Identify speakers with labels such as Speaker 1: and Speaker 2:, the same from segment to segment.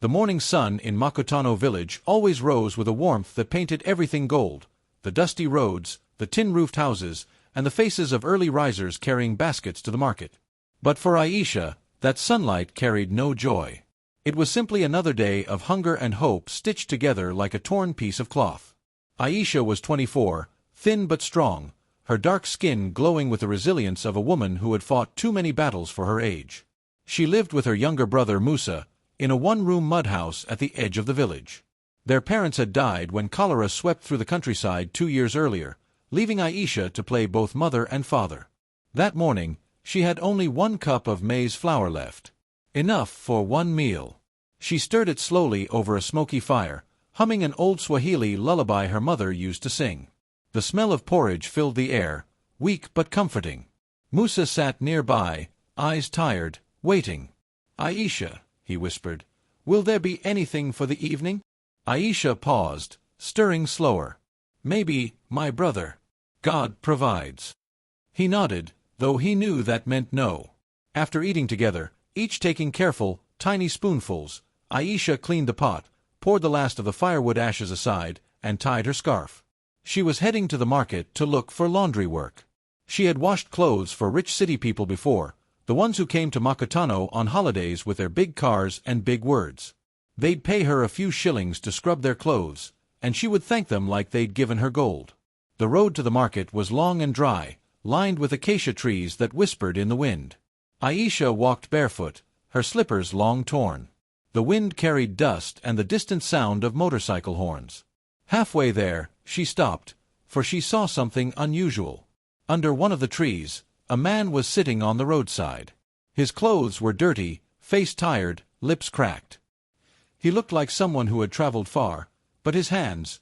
Speaker 1: The morning sun in Makutano village always rose with a warmth that painted everything gold: the dusty roads, the tin-roofed houses, and the faces of early risers carrying baskets to the market. But for Aisha, that sunlight carried no joy. It was simply another day of hunger and hope stitched together like a torn piece of cloth. Aisha was 24, thin but strong, her dark skin glowing with the resilience of a woman who had fought too many battles for her age. She lived with her younger brother Musa, in a one-room mud house at the edge of the village. Their parents had died when cholera swept through the countryside 2 years earlier, leaving Aisha to play both mother and father. That morning, she had only 1 cup of maize flour left. Enough for 1 meal. She stirred it slowly over a smoky fire, humming an old Swahili lullaby her mother used to sing. The smell of porridge filled the air, weak but comforting. Musa sat nearby, eyes tired, waiting. "Aisha," he whispered, "will there be anything for the evening?" Aisha paused, stirring slower. "Maybe, my brother. God provides." He nodded, though he knew that meant no. After eating together, each taking careful, tiny spoonfuls, Aisha cleaned the pot, poured the last of the firewood ashes aside, and tied her scarf. She was heading to the market to look for laundry work. She had washed clothes for rich city people before, the ones who came to Makutano on holidays with their big cars and big words. They'd pay her a few shillings to scrub their clothes, and she would thank them like they'd given her gold. The road to the market was long and dry, lined with acacia trees that whispered in the wind. Aisha walked barefoot, her slippers long torn. The wind carried dust and the distant sound of motorcycle horns. Halfway there, she stopped, for she saw something unusual. Under one of the trees, a man was sitting on the roadside. His clothes were dirty, face tired, lips cracked. He looked like someone who had traveled far, but his hands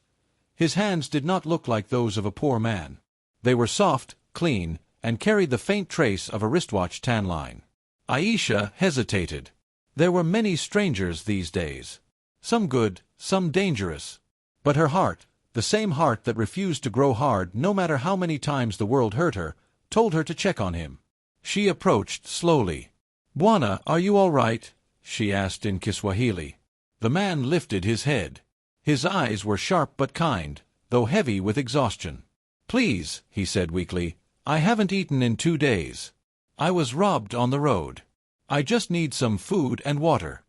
Speaker 1: did not look like those of a poor man. They were soft, clean, and carried the faint trace of a wristwatch tan line. Aisha hesitated. There were many strangers these days. Some good, some dangerous. But her heart, the same heart that refused to grow hard no matter how many times the world hurt her, told her to check on him. She approached slowly. "Bwana, are you all right?" she asked in Kiswahili. The man lifted his head. His eyes were sharp but kind, though heavy with exhaustion. "Please," he said weakly, "I haven't eaten in 2 days. I was robbed on the road. I just need some food and water."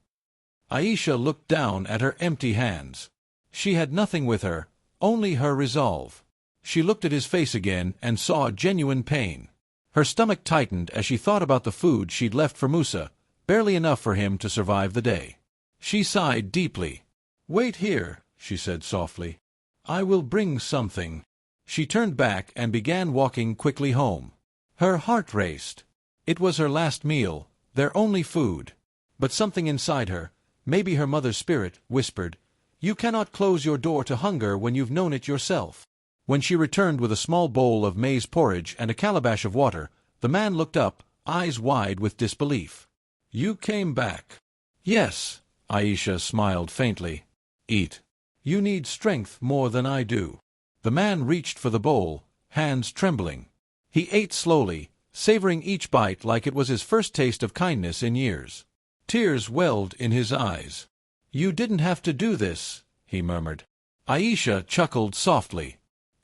Speaker 1: Aisha looked down at her empty hands. She had nothing with her, only her resolve. She looked at his face again and saw genuine pain. Her stomach tightened as she thought about the food she'd left for Musa, barely enough for him to survive the day. She sighed deeply. "Wait here," she said softly. "I will bring something." She turned back and began walking quickly home. Her heart raced. It was her last meal, their only food. But something inside her, maybe her mother's spirit, whispered, "You cannot close your door to hunger when you've known it yourself." When she returned with a small bowl of maize porridge and a calabash of water, the man looked up, eyes wide with disbelief. "You came back." "Yes," Aisha smiled faintly. "Eat. You need strength more than I do." The man reached for the bowl, hands trembling. He ate slowly, savoring each bite like it was his first taste of kindness in years. Tears welled in his eyes. "You didn't have to do this," he murmured. Aisha chuckled softly.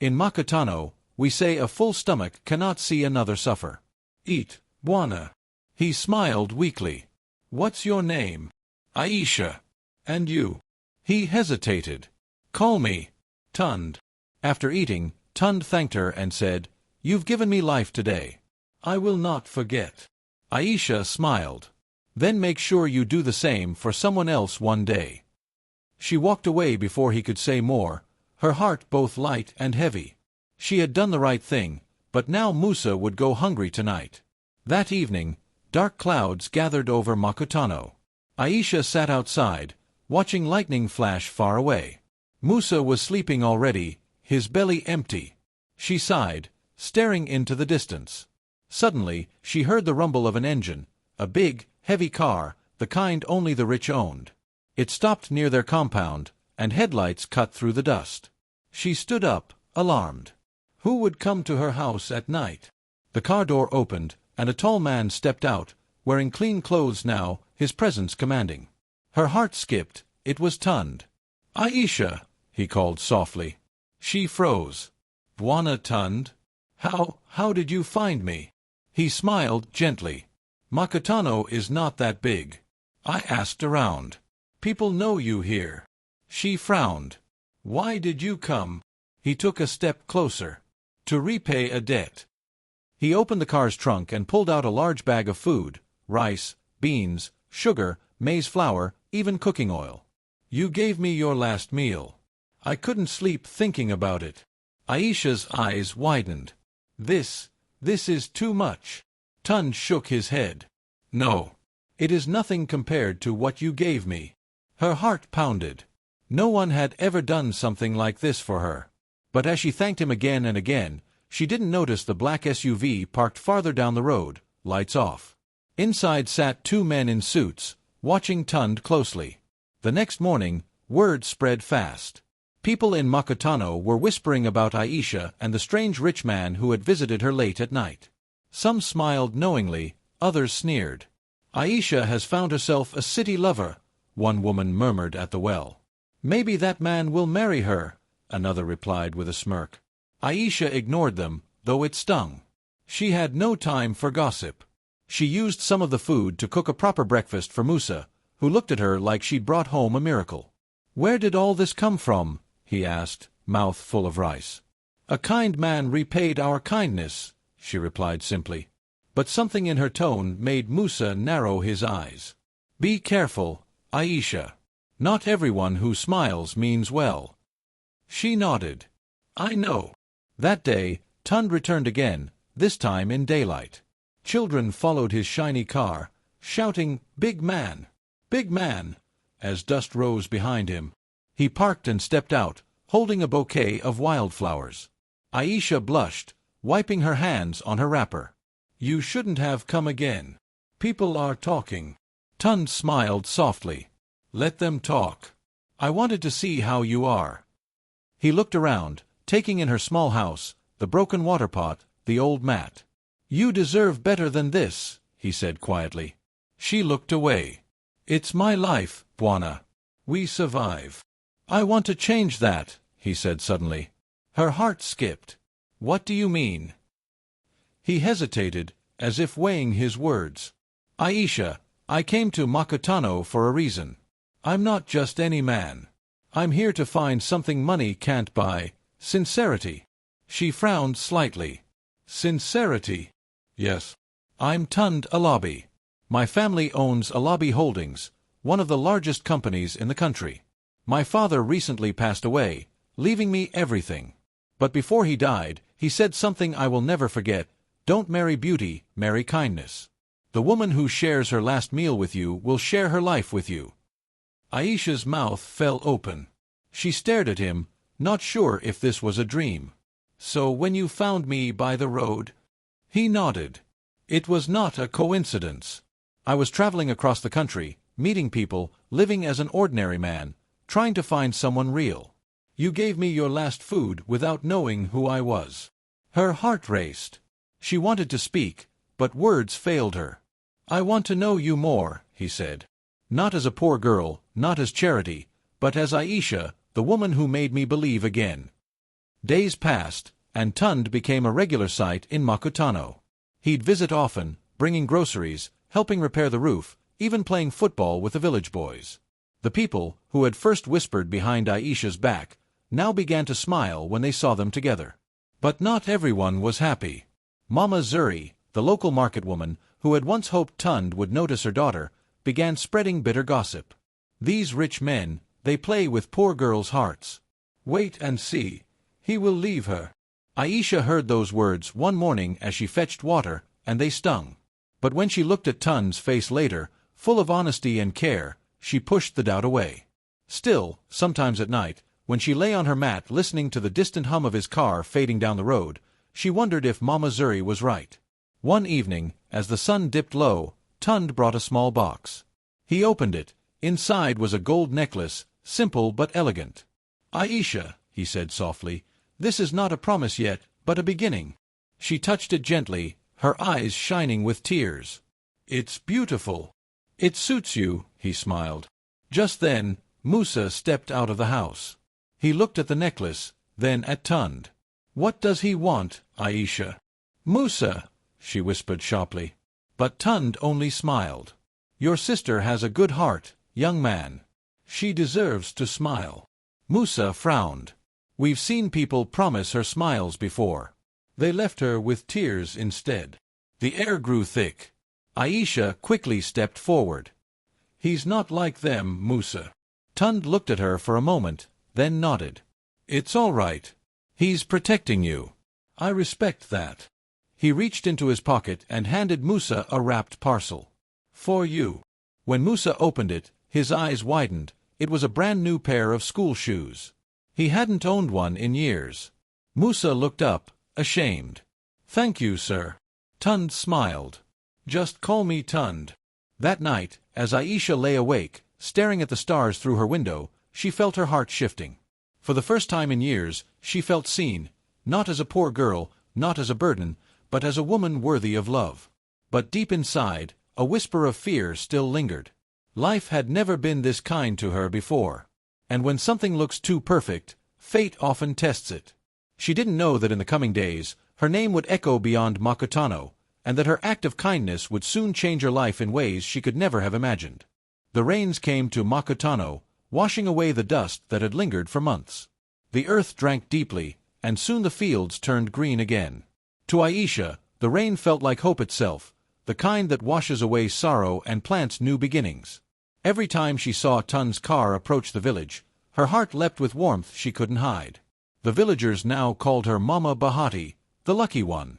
Speaker 1: "In Makutano, we say a full stomach cannot see another suffer. Eat, Bwana." He smiled weakly. "What's your name?" "Aisha." "And you?" He hesitated. "Call me Tund." After eating, Tund thanked her and said, "You've given me life today. I will not forget." Aisha smiled. "Then make sure you do the same for someone else one day." She walked away before he could say more, her heart both light and heavy. She had done the right thing, but now Musa would go hungry tonight. That evening, dark clouds gathered over Makutano. Aisha sat outside, watching lightning flash far away. Musa was sleeping already, his belly empty. She sighed, staring into the distance. Suddenly, she heard the rumble of an engine, a big, heavy car, the kind only the rich owned. It stopped near their compound, and headlights cut through the dust. She stood up, alarmed. Who would come to her house at night? The car door opened, and a tall man stepped out, wearing clean clothes now, his presence commanding. Her heart skipped. It was Tund. "Aisha," he called softly. She froze. "Bwana Tund? How did you find me?" He smiled gently. "Makutano is not that big. I asked around. People know you here." She frowned. "Why did you come?" He took a step closer. "To repay a debt." He opened the car's trunk and pulled out a large bag of food: rice, beans, sugar, maize flour, even cooking oil. "You gave me your last meal. I couldn't sleep thinking about it." Aisha's eyes widened. This is too much." Tund shook his head. "No. It is nothing compared to what you gave me." Her heart pounded. No one had ever done something like this for her. But as she thanked him again and again, she didn't notice the black SUV parked farther down the road, lights off. Inside sat two men in suits, watching Tund closely. The next morning, word spread fast. People in Makutano were whispering about Aisha and the strange rich man who had visited her late at night. Some smiled knowingly, others sneered. "Aisha has found herself a city lover," one woman murmured at the well. "Maybe that man will marry her," another replied with a smirk. Aisha ignored them, though it stung. She had no time for gossip. She used some of the food to cook a proper breakfast for Musa, who looked at her like she'd brought home a miracle. "Where did all this come from?" he asked, mouth full of rice. "A kind man repaid our kindness," she replied simply. But something in her tone made Musa narrow his eyes. "Be careful, Aisha. Not everyone who smiles means well." She nodded. "I know." That day, Tund returned again, this time in daylight. Children followed his shiny car, shouting, "Big man! Big man!" as dust rose behind him. He parked and stepped out, holding a bouquet of wildflowers. Aisha blushed, wiping her hands on her wrapper. "You shouldn't have come again. People are talking." Tund smiled softly. "Let them talk. I wanted to see how you are." He looked around, taking in her small house, the broken water pot, the old mat. "You deserve better than this," he said quietly. She looked away. "It's my life, Bwana. We survive." "I want to change that," he said suddenly. Her heart skipped. "What do you mean?" He hesitated, as if weighing his words. "Aisha, I came to Makutano for a reason. I'm not just any man. I'm here to find something money can't buy: sincerity." She frowned slightly. "Sincerity?" "Yes. I'm Tund Alabi. My family owns Alabi Holdings, one of the largest companies in the country. My father recently passed away, leaving me everything. But before he died, he said something I will never forget: don't marry beauty, marry kindness. The woman who shares her last meal with you will share her life with you." Aisha's mouth fell open. She stared at him, not sure if this was a dream. "So when you found me by the road?" He nodded. "It was not a coincidence. I was traveling across the country, meeting people, living as an ordinary man, trying to find someone real. You gave me your last food without knowing who I was." Her heart raced. She wanted to speak, but words failed her. "I want to know you more," he said. "Not as a poor girl, not as charity, but as Aisha, the woman who made me believe again." Days passed, and Tund became a regular sight in Makutano. He'd visit often, bringing groceries, helping repair the roof, even playing football with the village boys. The people, who had first whispered behind Aisha's back, now began to smile when they saw them together. But not everyone was happy. Mama Zuri, the local market woman, who had once hoped Tund would notice her daughter, began spreading bitter gossip. "These rich men, they play with poor girls' hearts. Wait and see. He will leave her." Aisha heard those words one morning as she fetched water, and they stung. But when she looked at Tund's face later, full of honesty and care, she pushed the doubt away. Still, sometimes at night, when she lay on her mat listening to the distant hum of his car fading down the road, she wondered if Mama Zuri was right. One evening, as the sun dipped low, Tund brought a small box. He opened it. Inside was a gold necklace, simple but elegant. "Aisha," he said softly, "this is not a promise yet, but a beginning." She touched it gently, her eyes shining with tears. "It's beautiful." "It suits you," he smiled. Just then, Musa stepped out of the house. He looked at the necklace, then at Tund. "What does he want, Aisha?" "Musa," she whispered sharply. But Tund only smiled. "Your sister has a good heart, young man. She deserves to smile." Musa frowned. "We've seen people promise her smiles before. They left her with tears instead." The air grew thick. Aisha quickly stepped forward. "He's not like them, Musa." Tund looked at her for a moment, then nodded. "It's all right. He's protecting you. I respect that." He reached into his pocket and handed Musa a wrapped parcel. "For you." When Musa opened it, his eyes widened. It was a brand-new pair of school shoes. He hadn't owned one in years. Musa looked up, ashamed. "Thank you, sir." Tund smiled. "Just call me Tund." That night, as Aisha lay awake, staring at the stars through her window, she felt her heart shifting. For the first time in years, she felt seen, not as a poor girl, not as a burden, but as a woman worthy of love. But deep inside, a whisper of fear still lingered. Life had never been this kind to her before. And when something looks too perfect, fate often tests it. She didn't know that in the coming days, her name would echo beyond Makutano, and that her act of kindness would soon change her life in ways she could never have imagined. The rains came to Makutano, washing away the dust that had lingered for months. The earth drank deeply, and soon the fields turned green again. To Aisha, the rain felt like hope itself, the kind that washes away sorrow and plants new beginnings. Every time she saw Tund's car approach the village, her heart leapt with warmth she couldn't hide. The villagers now called her Mama Bahati, the lucky one.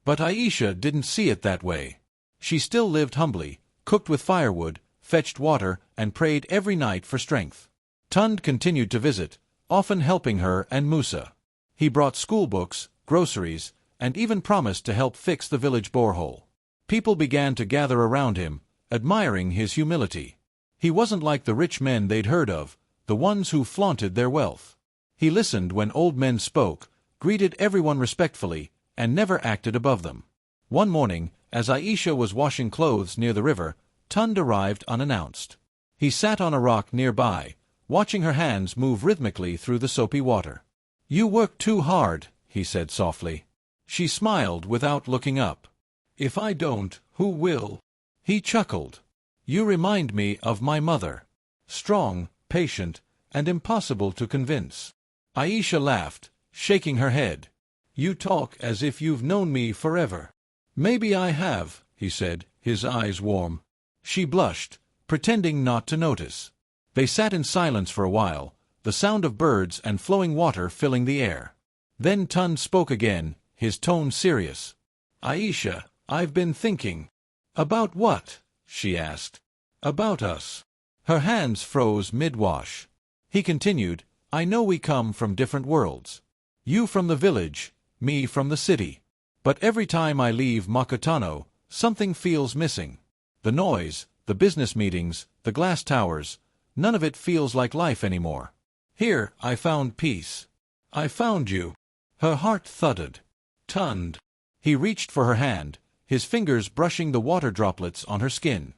Speaker 1: But Aisha didn't see it that way. She still lived humbly, cooked with firewood, fetched water, and prayed every night for strength. Tund continued to visit, often helping her and Musa. He brought school books, groceries, and even promised to help fix the village borehole. People began to gather around him, admiring his humility. He wasn't like the rich men they'd heard of, the ones who flaunted their wealth. He listened when old men spoke, greeted everyone respectfully, and never acted above them. One morning, as Aisha was washing clothes near the river, Tund arrived unannounced. He sat on a rock nearby, watching her hands move rhythmically through the soapy water. "You work too hard," he said softly. She smiled without looking up. "If I don't, who will?" He chuckled. "You remind me of my mother. Strong, patient, and impossible to convince." Aisha laughed, shaking her head. "You talk as if you've known me forever." "Maybe I have," he said, his eyes warm. She blushed, pretending not to notice. They sat in silence for a while, the sound of birds and flowing water filling the air. Then Tund spoke again, his tone serious. "Aisha, I've been thinking." "About what?" she asked. "About us." Her hands froze mid-wash. He continued, "I know we come from different worlds. You from the village, me from the city. But every time I leave Makutano, something feels missing. The noise, the business meetings, the glass towers, none of it feels like life anymore. Here, I found peace. I found you." Her heart thudded. "Tund." He reached for her hand, his fingers brushing the water droplets on her skin.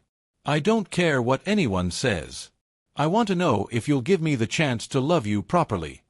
Speaker 1: "I don't care what anyone says. I want to know if you'll give me the chance to love you properly."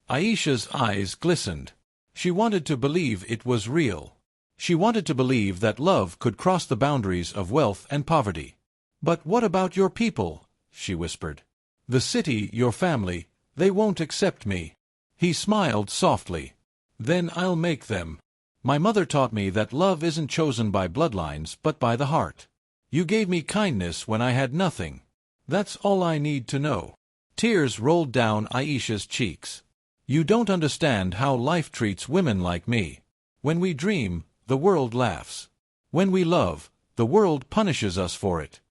Speaker 1: Aisha's eyes glistened. She wanted to believe it was real. She wanted to believe that love could cross the boundaries of wealth and poverty. "But what about your people?" she whispered. "The city, your family, they won't accept me." He smiled softly. "Then I'll make them. My mother taught me that love isn't chosen by bloodlines but by the heart. You gave me kindness when I had nothing. That's all I need to know." Tears rolled down Aisha's cheeks. "You don't understand how life treats women like me. When we dream, the world laughs. When we love, the world punishes us for it."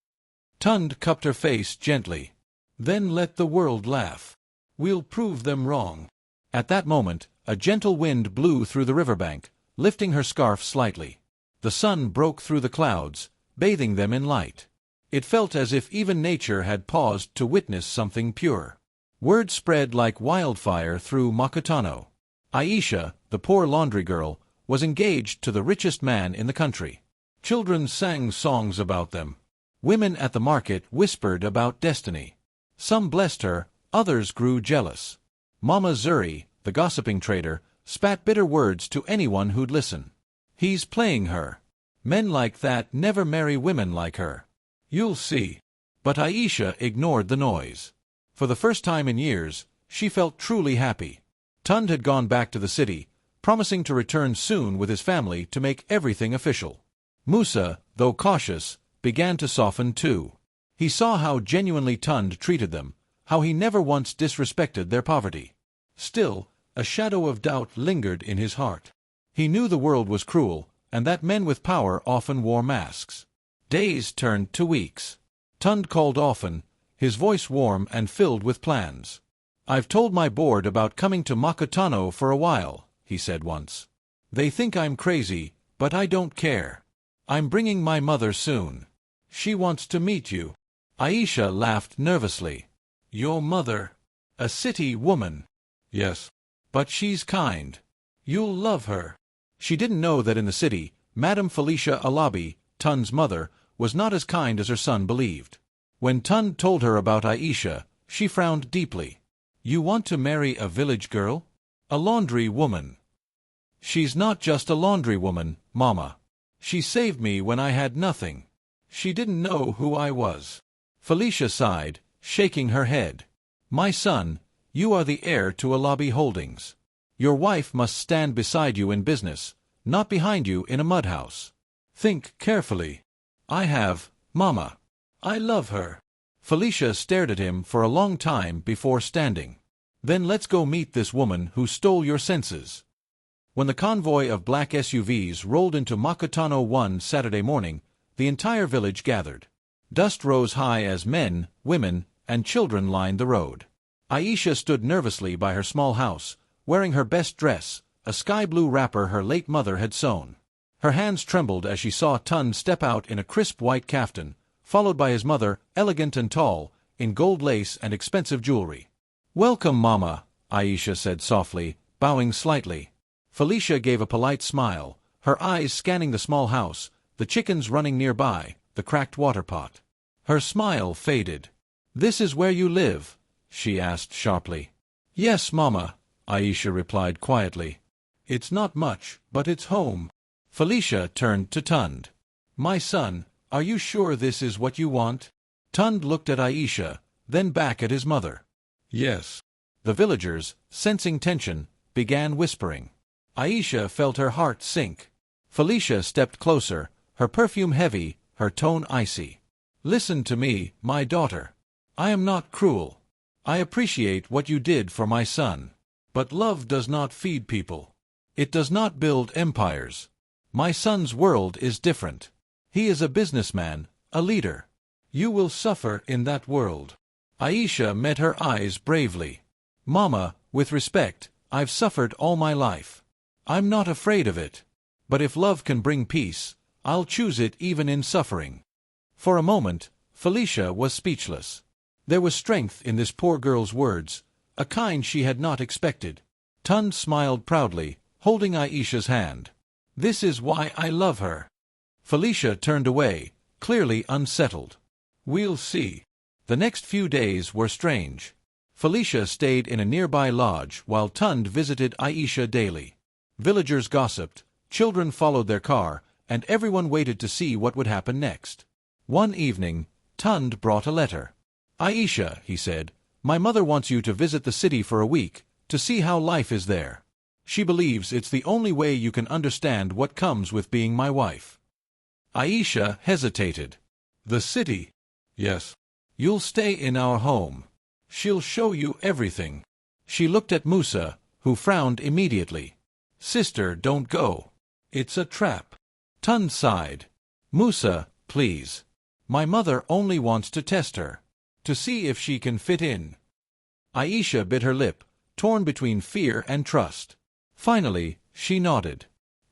Speaker 1: Tund cupped her face gently. "Then let the world laugh. We'll prove them wrong." At that moment, a gentle wind blew through the riverbank, lifting her scarf slightly. The sun broke through the clouds, bathing them in light. It felt as if even nature had paused to witness something pure. Word spread like wildfire through Makutano. Aisha, the poor laundry girl, was engaged to the richest man in the country. Children sang songs about them. Women at the market whispered about destiny. Some blessed her, others grew jealous. Mama Zuri, the gossiping trader, spat bitter words to anyone who'd listen. He's playing her. Men like that never marry women like her. You'll see. But Aisha ignored the noise. For the first time in years, she felt truly happy. Tund had gone back to the city, promising to return soon with his family to make everything official. Musa, though cautious, began to soften too. He saw how genuinely Tund treated them, how he never once disrespected their poverty. Still, a shadow of doubt lingered in his heart. He knew the world was cruel, and that men with power often wore masks. Days turned to weeks. Tund called often, his voice warm and filled with plans. "I've told my board about coming to Makutano for a while," he said once. "They think I'm crazy, but I don't care. I'm bringing my mother soon. She wants to meet you." Aisha laughed nervously. "Your mother? A city woman?" "Yes. But she's kind. You'll love her." She didn't know that in the city, Madame Felicia Alabi, Tund's mother, was not as kind as her son believed. When Tund told her about Aisha, she frowned deeply. "You want to marry a village girl? A laundry woman?" "She's not just a laundry woman, Mama. She saved me when I had nothing. She didn't know who I was." Felicia sighed, shaking her head. "My son, you are the heir to Alabi Holdings. Your wife must stand beside you in business, not behind you in a mudhouse. Think carefully." "I have, Mama. I love her." Felicia stared at him for a long time before standing. "Then let's go meet this woman who stole your senses." When the convoy of black SUVs rolled into Makutano one Saturday morning, the entire village gathered. Dust rose high as men, women, and children lined the road. Aisha stood nervously by her small house, wearing her best dress, a sky-blue wrapper her late mother had sewn. Her hands trembled as she saw Tund step out in a crisp white kaftan, followed by his mother, elegant and tall, in gold lace and expensive jewelry. "Welcome, Mama," Aisha said softly, bowing slightly. Felicia gave a polite smile, her eyes scanning the small house, the chickens running nearby, the cracked water pot. Her smile faded. "This is where you live?" she asked sharply. "Yes, Mama," Aisha replied quietly. "It's not much, but it's home." Felicia turned to Tund. "My son, are you sure this is what you want?" Tund looked at Aisha, then back at his mother. "Yes." The villagers, sensing tension, began whispering. Aisha felt her heart sink. Felicia stepped closer, her perfume heavy, her tone icy. "Listen to me, my daughter. I am not cruel. I appreciate what you did for my son. But love does not feed people. It does not build empires. My son's world is different. He is a businessman, a leader. You will suffer in that world." Aisha met her eyes bravely. "Mama, with respect, I've suffered all my life. I'm not afraid of it. But if love can bring peace, I'll choose it even in suffering." For a moment, Felicia was speechless. There was strength in this poor girl's words, a kind she had not expected. Tund smiled proudly, holding Aisha's hand. "This is why I love her." Felicia turned away, clearly unsettled. "We'll see." The next few days were strange. Felicia stayed in a nearby lodge while Tund visited Aisha daily. Villagers gossiped, children followed their car, and everyone waited to see what would happen next. One evening, Tund brought a letter. "Aisha," he said, "my mother wants you to visit the city for a week, to see how life is there. She believes it's the only way you can understand what comes with being my wife." Aisha hesitated. "The city?" "Yes." "You'll stay in our home. She'll show you everything." She looked at Musa, who frowned immediately. "Sister, don't go. It's a trap." Tund sighed. "Musa, please. My mother only wants to test her, to see if she can fit in." Aisha bit her lip, torn between fear and trust. Finally, she nodded.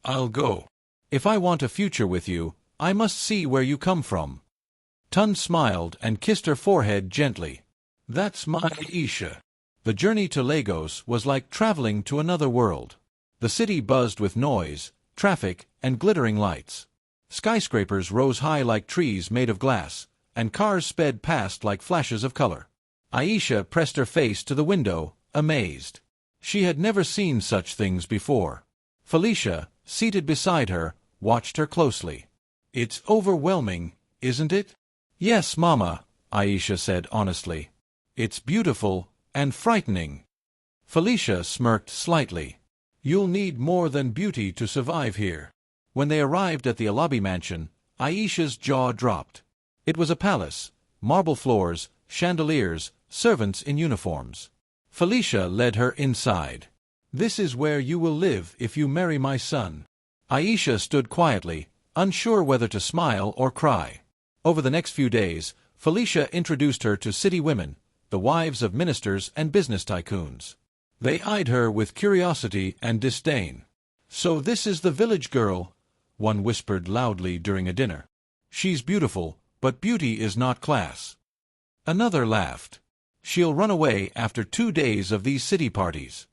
Speaker 1: "I'll go. If I want a future with you, I must see where you come from." Tund smiled and kissed her forehead gently. "That's my Aisha." The journey to Lagos was like traveling to another world. The city buzzed with noise, traffic, and glittering lights. Skyscrapers rose high like trees made of glass, and cars sped past like flashes of color. Aisha pressed her face to the window, amazed. She had never seen such things before. Felicia, seated beside her, watched her closely. "It's overwhelming, isn't it?" "Yes, Mama," Aisha said honestly. "It's beautiful and frightening." Felicia smirked slightly. "You'll need more than beauty to survive here." When they arrived at the Alabi mansion, Aisha's jaw dropped. It was a palace, marble floors, chandeliers, servants in uniforms. Felicia led her inside. "This is where you will live if you marry my son." Aisha stood quietly, unsure whether to smile or cry. Over the next few days, Felicia introduced her to city women, the wives of ministers and business tycoons. They eyed her with curiosity and disdain. "So this is the village girl," one whispered loudly during a dinner. "She's beautiful, but beauty is not class." Another laughed. "She'll run away after 2 days of these city parties."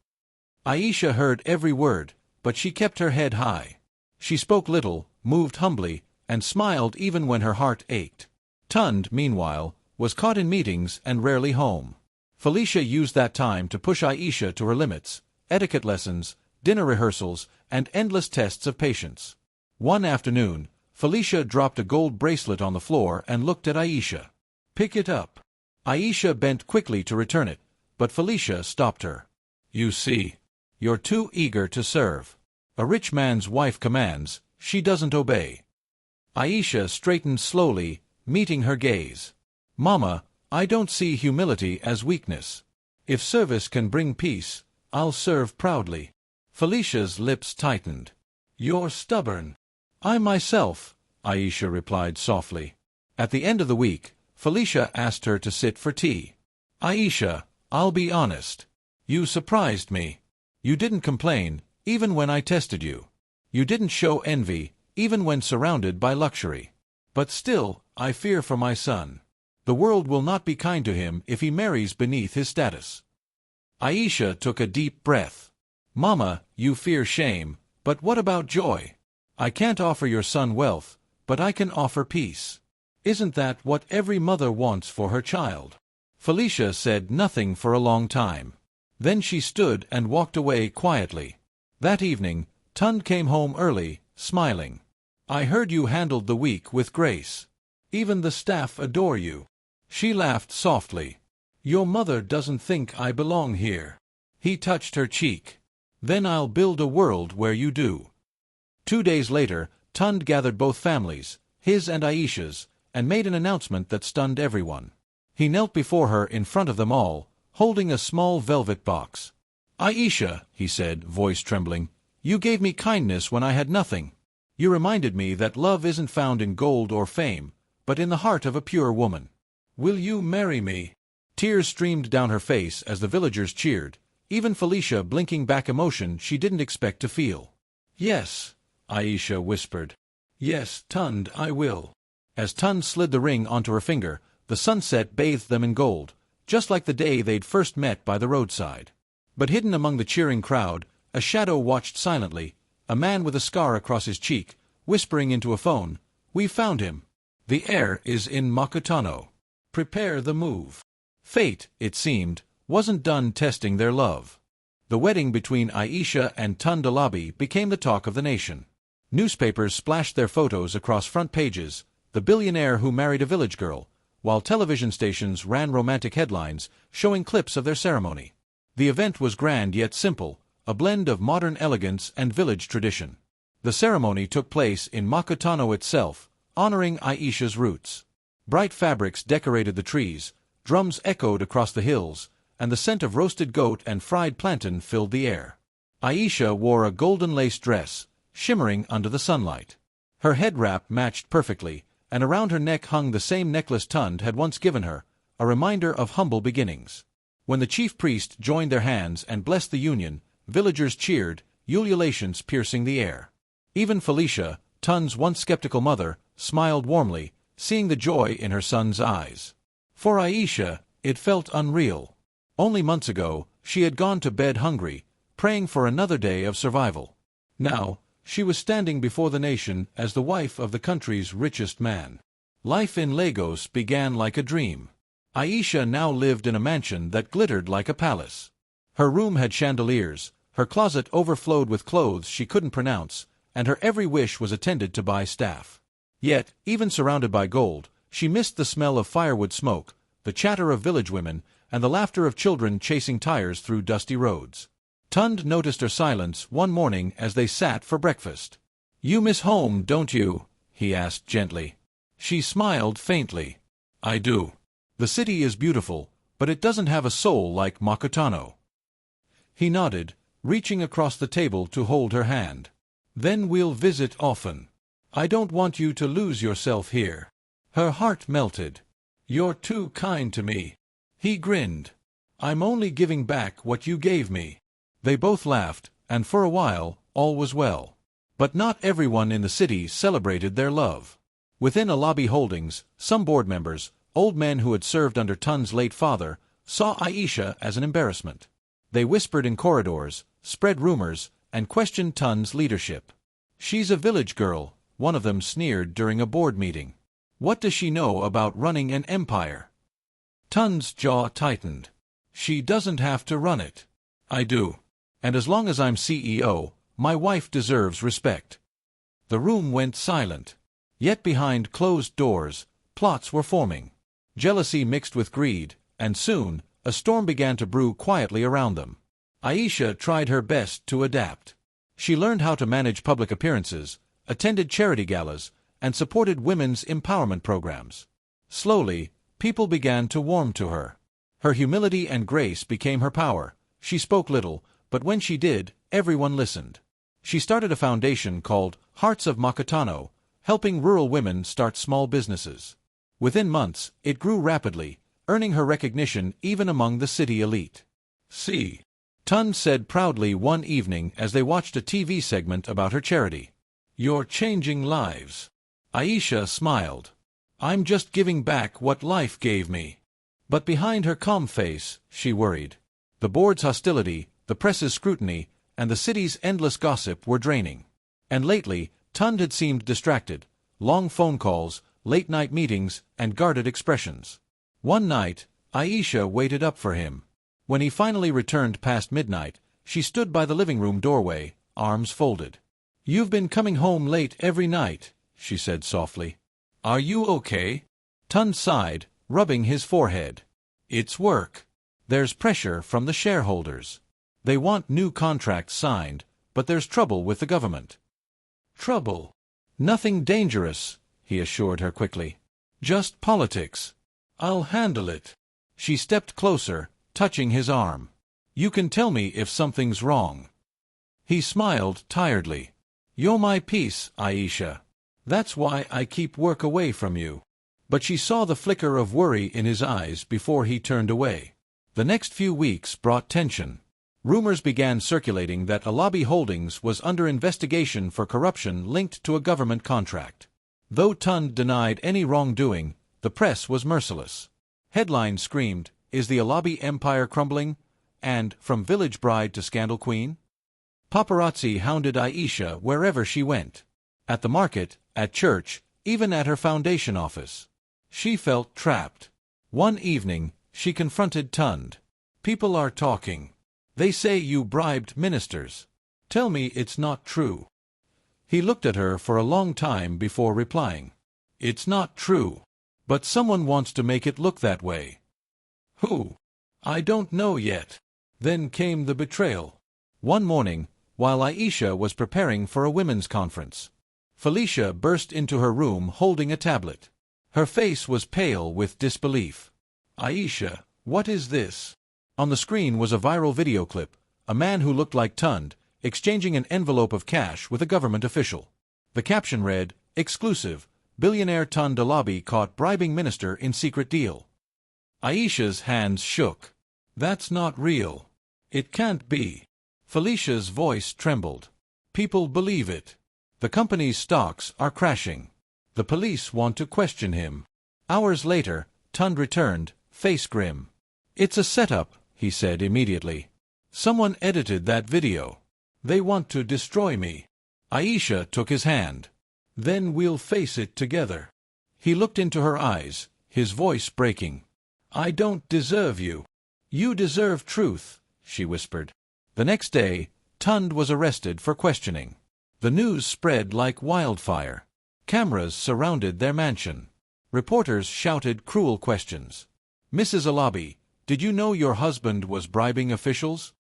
Speaker 1: Aisha heard every word, but she kept her head high. She spoke little, moved humbly, and smiled even when her heart ached. Tund, meanwhile, was caught in meetings and rarely home. Felicia used that time to push Aisha to her limits: etiquette lessons, dinner rehearsals, and endless tests of patience. One afternoon, Felicia dropped a gold bracelet on the floor and looked at Aisha. "Pick it up." Aisha bent quickly to return it, but Felicia stopped her. "You see, you're too eager to serve. A rich man's wife commands, she doesn't obey." Aisha straightened slowly, meeting her gaze. "Mama, I don't see humility as weakness. If service can bring peace, I'll serve proudly." Felicia's lips tightened. "You're stubborn." "I myself," Aisha replied softly. At the end of the week, Felicia asked her to sit for tea. "Aisha, I'll be honest. You surprised me. You didn't complain, even when I tested you. You didn't show envy, even when surrounded by luxury. But still, I fear for my son. The world will not be kind to him if he marries beneath his status." Aisha took a deep breath. "Mama, you fear shame, but what about joy? I can't offer your son wealth, but I can offer peace. Isn't that what every mother wants for her child?" Felicia said nothing for a long time. Then she stood and walked away quietly. That evening, Tund came home early, smiling. "I heard you handled the week with grace. Even the staff adore you." She laughed softly. "Your mother doesn't think I belong here." He touched her cheek. "Then I'll build a world where you do." 2 days later, Tund gathered both families, his and Aisha's, and made an announcement that stunned everyone. He knelt before her in front of them all, holding a small velvet box. "Aisha," he said, voice trembling, "you gave me kindness when I had nothing. You reminded me that love isn't found in gold or fame, but in the heart of a pure woman. Will you marry me?" Tears streamed down her face as the villagers cheered, even Felicia blinking back emotion she didn't expect to feel. "Yes," Aisha whispered. "Yes, Tund, I will." As Tund slid the ring onto her finger, the sunset bathed them in gold, just like the day they'd first met by the roadside. But hidden among the cheering crowd, a shadow watched silently, a man with a scar across his cheek, whispering into a phone, "We've found him. The heir is in Makutano. Prepare the move." Fate, it seemed, wasn't done testing their love. The wedding between Aisha and Tund Alabi became the talk of the nation. Newspapers splashed their photos across front pages, the billionaire who married a village girl, while television stations ran romantic headlines showing clips of their ceremony. The event was grand yet simple, a blend of modern elegance and village tradition. The ceremony took place in Makutano itself, honoring Aisha's roots. Bright fabrics decorated the trees, drums echoed across the hills, and the scent of roasted goat and fried plantain filled the air. Aisha wore a golden lace dress, shimmering under the sunlight. Her head wrap matched perfectly, and around her neck hung the same necklace Tund had once given her, a reminder of humble beginnings. When the chief priest joined their hands and blessed the union, villagers cheered, ululations piercing the air. Even Felicia, Tund's once skeptical mother, smiled warmly, seeing the joy in her son's eyes. For Aisha, it felt unreal. Only months ago, she had gone to bed hungry, praying for another day of survival. Now, she was standing before the nation as the wife of the country's richest man. Life in Lagos began like a dream. Aisha now lived in a mansion that glittered like a palace. Her room had chandeliers, her closet overflowed with clothes she couldn't pronounce, and her every wish was attended to by staff. Yet, even surrounded by gold, she missed the smell of firewood smoke, the chatter of village women, and the laughter of children chasing tires through dusty roads. Tund noticed her silence one morning as they sat for breakfast. "You miss home, don't you?" he asked gently. She smiled faintly. "I do. The city is beautiful, but it doesn't have a soul like Makutano." He nodded, reaching across the table to hold her hand. "Then we'll visit often. I don't want you to lose yourself here." Her heart melted. "You're too kind to me." He grinned. "I'm only giving back what you gave me." They both laughed, and for a while, all was well. But not everyone in the city celebrated their love. Within Alabi Holdings, some board members, old men who had served under Tund's late father, saw Aisha as an embarrassment. They whispered in corridors, spread rumors, and questioned Tund's leadership. "She's a village girl," one of them sneered during a board meeting. "What does she know about running an empire?" Tund's jaw tightened. "She doesn't have to run it. I do. And as long as I'm CEO, my wife deserves respect." The room went silent. Yet behind closed doors, plots were forming. Jealousy mixed with greed, and soon, a storm began to brew quietly around them. Aisha tried her best to adapt. She learned how to manage public appearances, attended charity galas, and supported women's empowerment programs. Slowly, people began to warm to her. Her humility and grace became her power. She spoke little, but when she did, everyone listened. She started a foundation called Hearts of Makutano, helping rural women start small businesses. Within months, it grew rapidly, earning her recognition even among the city elite. "See," Tun said proudly one evening as they watched a TV segment about her charity. "You're changing lives." Aisha smiled. "I'm just giving back what life gave me." But behind her calm face, she worried. The board's hostility, the press's scrutiny, and the city's endless gossip were draining. And lately, Tund had seemed distracted. Long phone calls, late-night meetings, and guarded expressions. One night, Aisha waited up for him. When he finally returned past midnight, she stood by the living room doorway, arms folded. "You've been coming home late every night," she said softly. "Are you okay?" Tund sighed, rubbing his forehead. "It's work. There's pressure from the shareholders. They want new contracts signed, but there's trouble with the government." "Trouble? Nothing dangerous," he assured her quickly. "Just politics. I'll handle it." She stepped closer, touching his arm. "You can tell me if something's wrong." He smiled tiredly. "You're my peace, Aisha. That's why I keep work away from you." But she saw the flicker of worry in his eyes before he turned away. The next few weeks brought tension. Rumors began circulating that Alabi Holdings was under investigation for corruption linked to a government contract. Though Tund denied any wrongdoing, the press was merciless. Headlines screamed, "Is the Alabi empire crumbling?" and "From village bride to scandal queen?" Paparazzi hounded Aisha wherever she went. At the market, at church, even at her foundation office. She felt trapped. One evening, she confronted Tund. "People are talking. They say you bribed ministers. Tell me it's not true." He looked at her for a long time before replying. "It's not true. But someone wants to make it look that way." "Who?" "I don't know yet." Then came the betrayal. One morning, while Aisha was preparing for a women's conference, Felicia burst into her room holding a tablet. Her face was pale with disbelief. "Aisha, what is this?" On the screen was a viral video clip, a man who looked like Tund, exchanging an envelope of cash with a government official. The caption read, "Exclusive, Billionaire Tund Alabi caught bribing minister in secret deal." Aisha's hands shook. "That's not real. It can't be." Felicia's voice trembled. "People believe it. The company's stocks are crashing. The police want to question him." Hours later, Tund returned, face grim. "It's a setup," he said immediately. "Someone edited that video. They want to destroy me." Aisha took his hand. "Then we'll face it together." He looked into her eyes, his voice breaking. I don't deserve you. You deserve truth, she whispered. The next day, Tund was arrested for questioning. The news spread like wildfire. Cameras surrounded their mansion. Reporters shouted cruel questions. Mrs. Alabi, did you know your husband was bribing officials?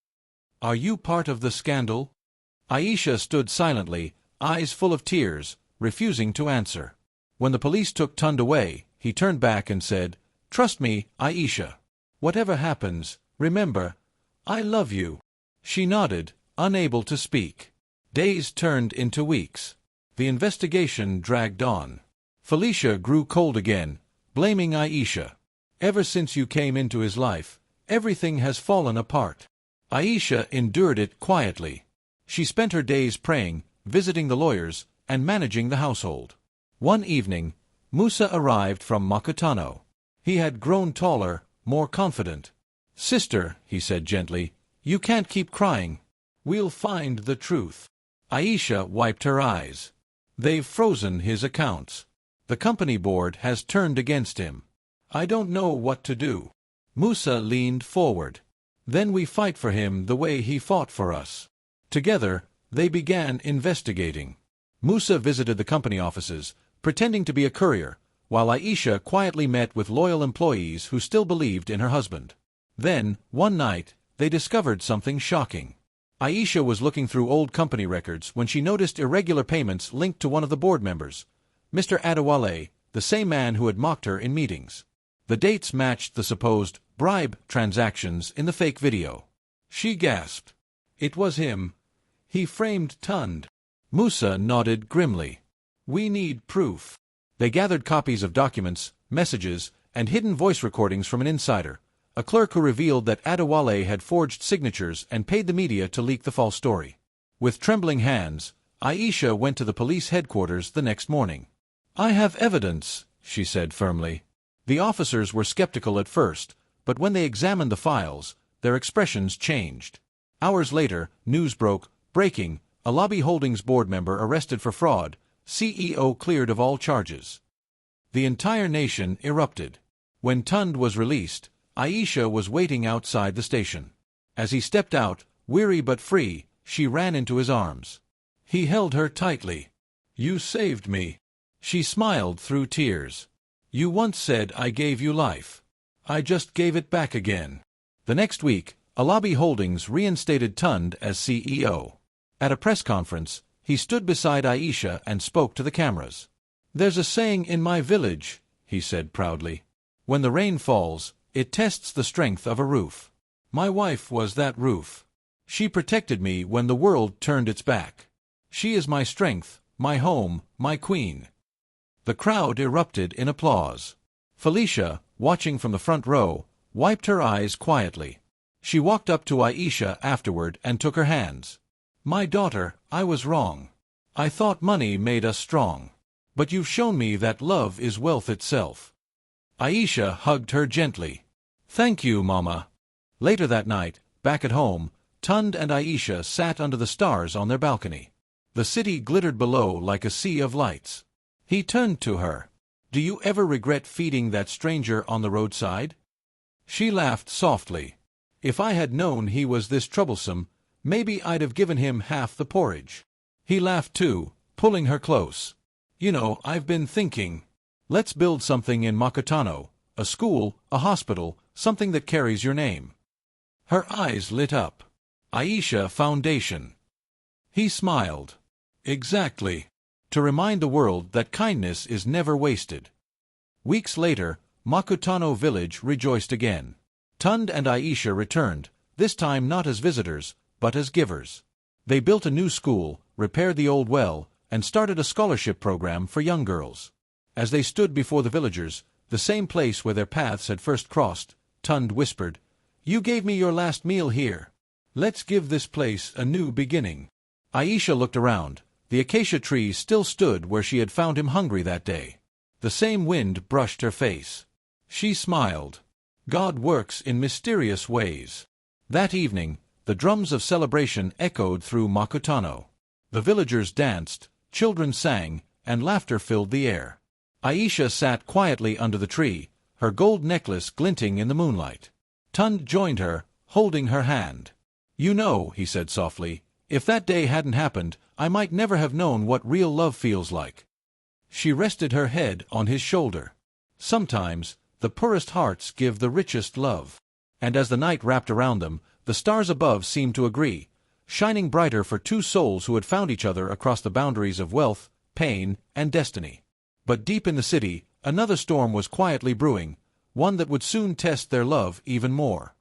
Speaker 1: Are you part of the scandal? Aisha stood silently, eyes full of tears, refusing to answer. When the police took Tund away, he turned back and said, "Trust me, Aisha. Whatever happens, remember, I love you." She nodded, unable to speak. Days turned into weeks. The investigation dragged on. Felicia grew cold again, blaming Aisha. "Ever since you came into his life, everything has fallen apart." Aisha endured it quietly. She spent her days praying, visiting the lawyers, and managing the household. One evening, Musa arrived from Makutano. He had grown taller, more confident. "Sister," he said gently, "you can't keep crying. We'll find the truth." Aisha wiped her eyes. "They've frozen his accounts. The company board has turned against him. I don't know what to do." Musa leaned forward. "Then we fight for him the way he fought for us." Together, they began investigating. Musa visited the company offices, pretending to be a courier, while Aisha quietly met with loyal employees who still believed in her husband. Then, one night, they discovered something shocking. Aisha was looking through old company records when she noticed irregular payments linked to one of the board members, Mr. Adewale, the same man who had mocked her in meetings. The dates matched the supposed bribe transactions in the fake video. She gasped. It was him. He framed Tund. Musa nodded grimly. "We need proof." They gathered copies of documents, messages, and hidden voice recordings from an insider, a clerk who revealed that Adewale had forged signatures and paid the media to leak the false story. With trembling hands, Aisha went to the police headquarters the next morning. "I have evidence," she said firmly. The officers were skeptical at first, but when they examined the files, their expressions changed. Hours later, news broke, breaking, Alabi Holdings board member arrested for fraud, CEO cleared of all charges. The entire nation erupted. When Tund was released, Aisha was waiting outside the station. As he stepped out, weary but free, she ran into his arms. He held her tightly. "You saved me." She smiled through tears. "You once said I gave you life. I just gave it back again." The next week, Alabi Holdings reinstated Tund as CEO. At a press conference, he stood beside Aisha and spoke to the cameras. "There's a saying in my village," he said proudly. "When the rain falls, it tests the strength of a roof. My wife was that roof. She protected me when the world turned its back. She is my strength, my home, my queen." The crowd erupted in applause. Felicia, watching from the front row, wiped her eyes quietly. She walked up to Aisha afterward and took her hands. "My daughter, I was wrong. I thought money made us strong. But you've shown me that love is wealth itself." Aisha hugged her gently. "Thank you, Mama." Later that night, back at home, Tund and Aisha sat under the stars on their balcony. The city glittered below like a sea of lights. He turned to her. "Do you ever regret feeding that stranger on the roadside?" She laughed softly. "If I had known he was this troublesome, maybe I'd have given him half the porridge." He laughed too, pulling her close. "You know, I've been thinking. Let's build something in Makutano, a school, a hospital, something that carries your name." Her eyes lit up. "Aisha Foundation." He smiled. "Exactly. To remind the world that kindness is never wasted." Weeks later, Makutano village rejoiced again. Tund and Aisha returned, this time not as visitors, but as givers. They built a new school, repaired the old well, and started a scholarship program for young girls. As they stood before the villagers, the same place where their paths had first crossed, Tund whispered, "You gave me your last meal here. Let's give this place a new beginning." Aisha looked around. The acacia tree still stood where she had found him hungry that day. The same wind brushed her face. She smiled. God works in mysterious ways. That evening, the drums of celebration echoed through Makutano. The villagers danced, children sang, and laughter filled the air. Aisha sat quietly under the tree, her gold necklace glinting in the moonlight. Tund joined her, holding her hand. "You know," he said softly, "if that day hadn't happened, I might never have known what real love feels like." She rested her head on his shoulder. Sometimes, the poorest hearts give the richest love. And as the night wrapped around them, the stars above seemed to agree, shining brighter for two souls who had found each other across the boundaries of wealth, pain, and destiny. But deep in the city, another storm was quietly brewing, one that would soon test their love even more.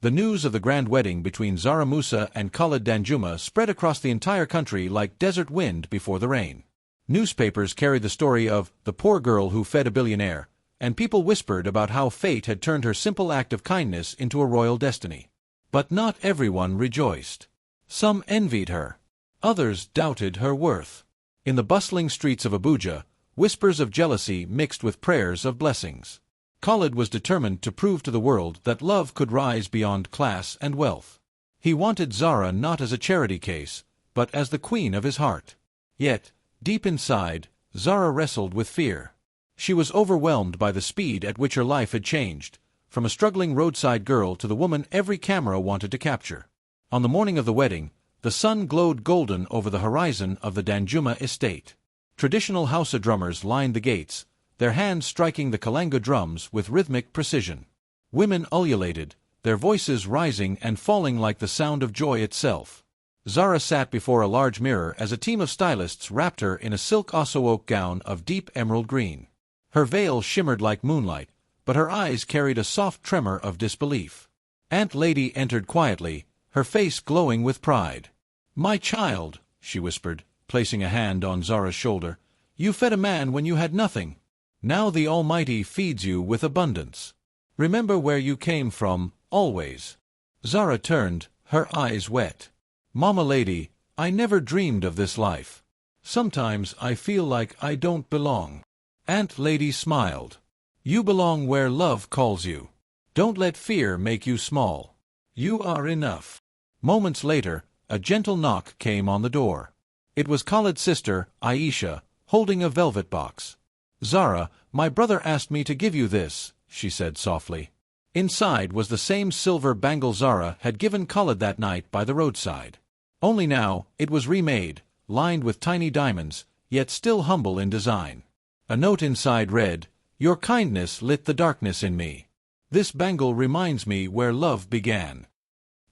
Speaker 1: The news of the grand wedding between Zara Musa and Khalid Danjuma spread across the entire country like desert wind before the rain. Newspapers carried the story of the poor girl who fed a billionaire, and people whispered about how fate had turned her simple act of kindness into a royal destiny. But not everyone rejoiced. Some envied her. Others doubted her worth. In the bustling streets of Abuja, whispers of jealousy mixed with prayers of blessings. Khalid was determined to prove to the world that love could rise beyond class and wealth. He wanted Zara not as a charity case, but as the queen of his heart. Yet, deep inside, Zara wrestled with fear. She was overwhelmed by the speed at which her life had changed, from a struggling roadside girl to the woman every camera wanted to capture. On the morning of the wedding, the sun glowed golden over the horizon of the Danjuma estate. Traditional Hausa drummers lined the gates, their hands striking the kalanga drums with rhythmic precision. Women ululated, their voices rising and falling like the sound of joy itself. Zara sat before a large mirror as a team of stylists wrapped her in a silk osso-oak gown of deep emerald green. Her veil shimmered like moonlight, but her eyes carried a soft tremor of disbelief. Aunt Lady entered quietly, her face glowing with pride. "My child," she whispered, placing a hand on Zara's shoulder, "you fed a man when you had nothing. Now the Almighty feeds you with abundance. Remember where you came from, always." Zara turned, her eyes wet. "Mama Lady, I never dreamed of this life. Sometimes I feel like I don't belong." Aunt Lady smiled. "You belong where love calls you. Don't let fear make you small. You are enough." Moments later, a gentle knock came on the door. It was Khalid's sister, Aisha, holding a velvet box. "Zara, my brother asked me to give you this," she said softly. Inside was the same silver bangle Zara had given Khalid that night by the roadside. Only now, it was remade, lined with tiny diamonds, yet still humble in design. A note inside read, "Your kindness lit the darkness in me. This bangle reminds me where love began."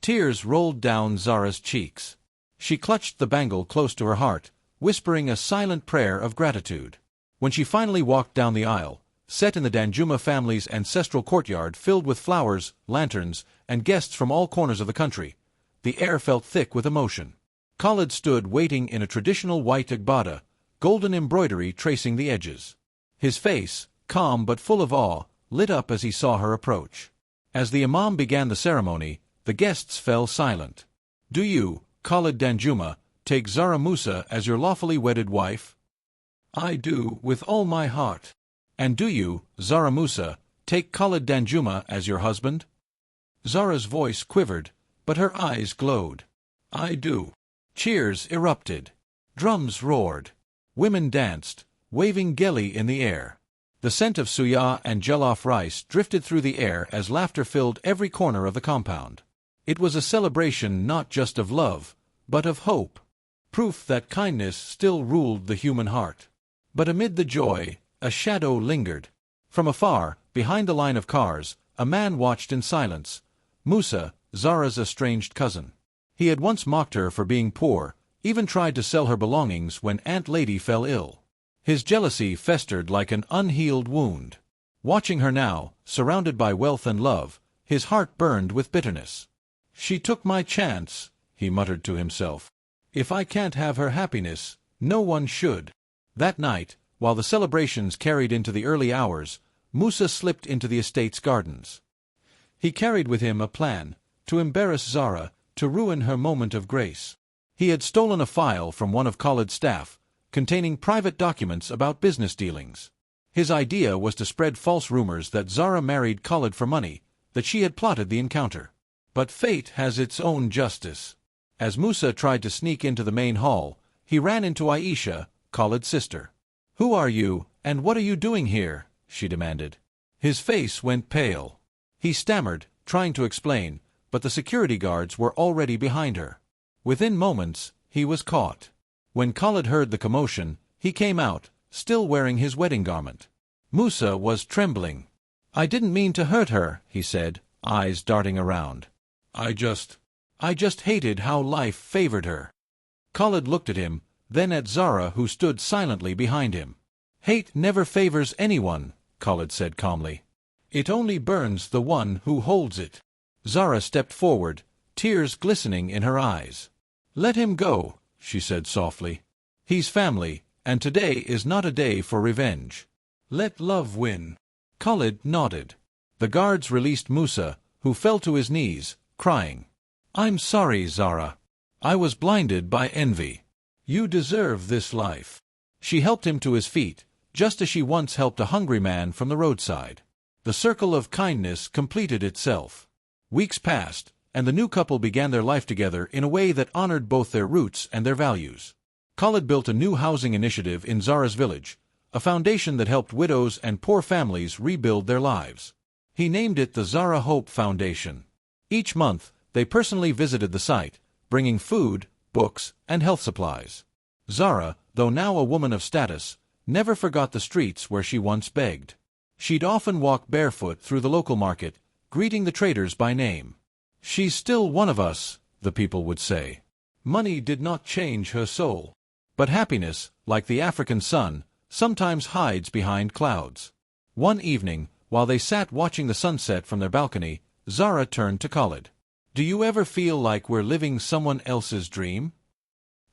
Speaker 1: Tears rolled down Zara's cheeks. She clutched the bangle close to her heart, whispering a silent prayer of gratitude. When she finally walked down the aisle, set in the Danjuma family's ancestral courtyard filled with flowers, lanterns, and guests from all corners of the country, the air felt thick with emotion. Khalid stood waiting in a traditional white agbada, golden embroidery tracing the edges. His face, calm but full of awe, lit up as he saw her approach. As the imam began the ceremony, the guests fell silent. "Do you, Khalid Danjuma, take Zara Musa as your lawfully wedded wife?" "I do, with all my heart." "And do you, Zara Musa, take Khalid Danjuma as your husband?" Zara's voice quivered, but her eyes glowed. "I do." Cheers erupted. Drums roared. Women danced, waving geli in the air. The scent of suya and jollof rice drifted through the air as laughter filled every corner of the compound. It was a celebration not just of love, but of hope. Proof that kindness still ruled the human heart. But amid the joy, a shadow lingered. From afar, behind the line of cars, a man watched in silence. Musa, Zara's estranged cousin. He had once mocked her for being poor, even tried to sell her belongings when Aunt Lady fell ill. His jealousy festered like an unhealed wound. Watching her now, surrounded by wealth and love, his heart burned with bitterness. "She took my chance," he muttered to himself. "If I can't have her happiness, no one should." That night, while the celebrations carried into the early hours, Musa slipped into the estate's gardens. He carried with him a plan, to embarrass Zara, to ruin her moment of grace. He had stolen a file from one of Khalid's staff, containing private documents about business dealings. His idea was to spread false rumors that Zara married Khalid for money, that she had plotted the encounter. But fate has its own justice. As Musa tried to sneak into the main hall, he ran into Aisha, Khalid's sister. "Who are you, and what are you doing here?" she demanded. His face went pale. He stammered, trying to explain, but the security guards were already behind her. Within moments, he was caught. When Khalid heard the commotion, he came out, still wearing his wedding garment. Musa was trembling. "I didn't mean to hurt her," he said, eyes darting around. I just hated how life favored her." Khalid looked at him, then at Zara, who stood silently behind him. "Hate never favors anyone," Khalid said calmly. "It only burns the one who holds it." Zara stepped forward, tears glistening in her eyes. "Let him go," she said softly. "He's family, and today is not a day for revenge. Let love win." Khalid nodded. The guards released Musa, who fell to his knees, crying. "I'm sorry, Zara. I was blinded by envy. You deserve this life." She helped him to his feet, just as she once helped a hungry man from the roadside. The circle of kindness completed itself. Weeks passed, and the new couple began their life together in a way that honored both their roots and their values. Khalid built a new housing initiative in Zara's village, a foundation that helped widows and poor families rebuild their lives. He named it the Zara Hope Foundation. Each month, they personally visited the site, bringing food, books, and health supplies. Zara, though now a woman of status, never forgot the streets where she once begged. She'd often walk barefoot through the local market, greeting the traders by name. "She's still one of us," the people would say. Money did not change her soul. But happiness, like the African sun, sometimes hides behind clouds. One evening, while they sat watching the sunset from their balcony, Zara turned to Khalid. "Do you ever feel like we're living someone else's dream?"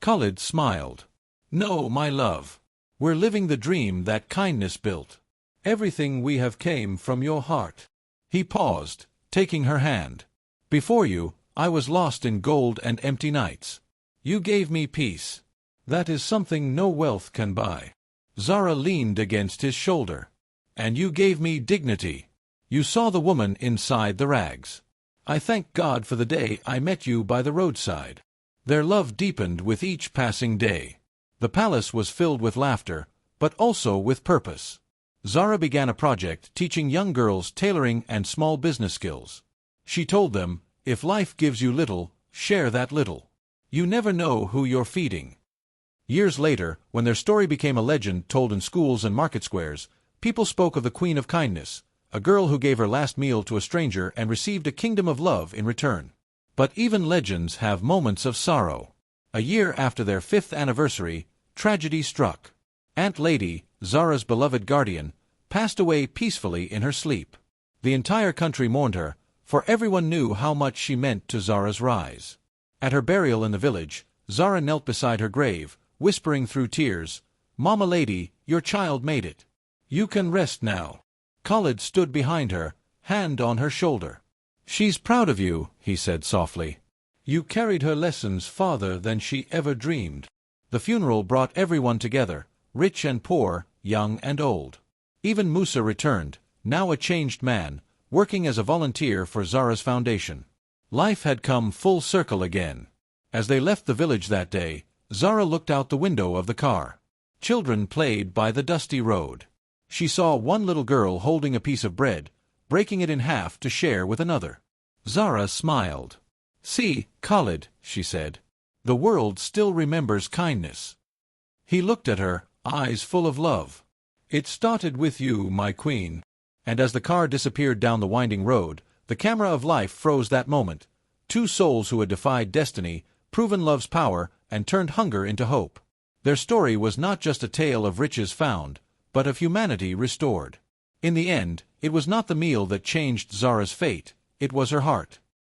Speaker 1: Khalid smiled. "No, my love. We're living the dream that kindness built. Everything we have came from your heart." He paused, taking her hand. "Before you, I was lost in gold and empty nights. You gave me peace. That is something no wealth can buy." Zara leaned against his shoulder. "And you gave me dignity. You saw the woman inside the rags. I thank God for the day I met you by the roadside." Their love deepened with each passing day. The palace was filled with laughter, but also with purpose. Zara began a project teaching young girls tailoring and small business skills. She told them, "If life gives you little, share that little. You never know who you're feeding." Years later, when their story became a legend told in schools and market squares, people spoke of the Queen of Kindness, a girl who gave her last meal to a stranger and received a kingdom of love in return. But even legends have moments of sorrow. A year after their 5th anniversary, tragedy struck. Aunt Lady, Zara's beloved guardian, passed away peacefully in her sleep. The entire country mourned her, for everyone knew how much she meant to Zara's rise. At her burial in the village, Zara knelt beside her grave, whispering through tears, "Mama Lady, your child made it. You can rest now." Khalid stood behind her, hand on her shoulder. "She's proud of you," he said softly. "You carried her lessons farther than she ever dreamed." The funeral brought everyone together, rich and poor, young and old. Even Musa returned, now a changed man, working as a volunteer for Zara's foundation. Life had come full circle again. As they left the village that day, Zara looked out the window of the car. Children played by the dusty road. She saw one little girl holding a piece of bread, breaking it in half to share with another. Zara smiled. "See, Khalid," she said, "the world still remembers kindness." He looked at her, eyes full of love. "It started with you, my queen." And as the car disappeared down the winding road, the camera of life froze that moment. Two souls who had defied destiny, proven love's power, and turned hunger into hope. Their story was not just a tale of riches found, but of humanity restored. In the end, it was not the meal that changed Zara's fate, it was her heart.